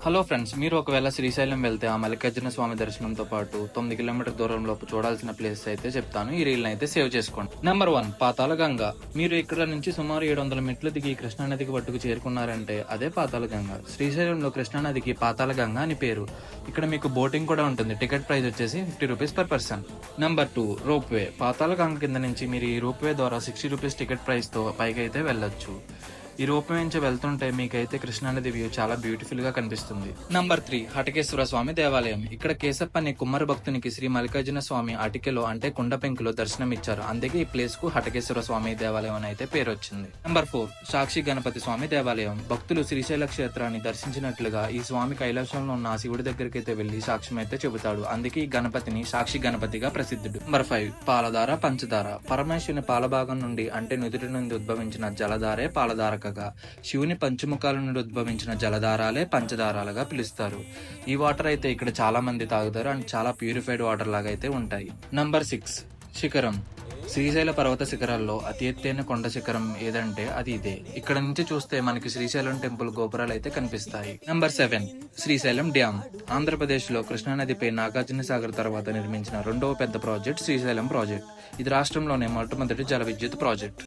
Hello friends, మీరు ఒకవేళ శ్రీశైలం వెళ్తే ఆ మల్లికార్జున స్వామి దర్శనంతో పాటు 9 కిలోమీటర్ దూరంలో చూడాల్సిన ప్లేస్ అయితే చెప్తాను. ఈ రీల్ అయితే సేవ్ చేసుకోండి. నెంబర్ 1, పాతాళ గంగ. మీరు ఇక్కడ నుంచి సుమారు 700 మెట్లు దిగి కృష్ణానదికి పట్టుకు చేరుకున్నారంటే అదే పాతాళ గంగ. శ్రీశైలంలో కృష్ణానదికి పాతాళ గంగ అని పేరు. ఇక్కడ మీకు బోటింగ్ కూడా ఉంటుంది. టికెట్ ప్రైస్ వచ్చేసి 50 rupees per person. Number 2, ropeway. Patala Ganga కింద నుంచి మీరు ఈ రోప్ వే ద్వారా 60 రూపీస్ టికెట్ ప్రైస్ తో పైకి అయితే వెళ్ళొచ్చు. ఈ రోప్ వే నుంచి వెళ్తుంటే మీకైతే కృష్ణానది వ్యూ చాలా బ్యూటిఫుల్ గా కనిపిస్తుంది. నంబర్ 3, హటకేశ్వర స్వామి దేవాలయం. ఇక్కడ కేశప్ప అనే కుమ్మరి భక్తునికి శ్రీ మల్లికార్జున స్వామి అటికెలో అంటే కుండ పెంకులో దర్శనం ఇచ్చారు. అందుకే ఈ ప్లేస్ కు హటకేశ్వర స్వామి దేవాలయం అని అయితే పేరు వచ్చింది. నంబర్ 4, సాక్షి గణపతి స్వామి దేవాలయం. భక్తులు శ్రీశైల క్షేత్రాన్ని దర్శించినట్లుగా ఈ స్వామి కైలాసంలో ఉన్న ఆ శివుడి దగ్గరికి అయితే వెళ్లి సాక్ష్యం అయితే చెబుతాడు. అందుకే ఈ గణపతిని సాక్షి గణపతిగా ప్రసిద్ధుడు. నంబర్ 5, పాలధార పంచదార. పరమేశ్వరుని పాలభాగం నుండి అంటే నుదుటి నుండి ఉద్భవించిన జలధారే పాలధార. శివుని పంచముఖాల నుండి ఉద్భవించిన జలధారాలే పంచదారాలుగా పిలుస్తారు. ఈ వాటర్ అయితే ఇక్కడ చాలా మంది తాగుతారు అండ్ చాలా ప్యూరిఫైడ్ వాటర్ లాగా అయితే ఉంటాయి. నంబర్ 6, శిఖరం. శ్రీశైల పర్వత శిఖరాల్లో అతి ఎత్తైన కొండ శిఖరం ఏదంటే అది ఇదే. ఇక్కడ నుంచి చూస్తే మనకి శ్రీశైలం టెంపుల్ గోపురాలు అయితే కనిపిస్తాయి. Number 7, Srisailam dam. ఆంధ్రప్రదేశ్ లో కృష్ణానదిపై నాగార్జున సాగర్ తర్వాత నిర్మించిన రెండవ పెద్ద ప్రాజెక్ట్ శ్రీశైలం ప్రాజెక్ట్. ఇది రాష్ట్రంలోనే మొట్టమొదటి జల విద్యుత్ ప్రాజెక్ట్.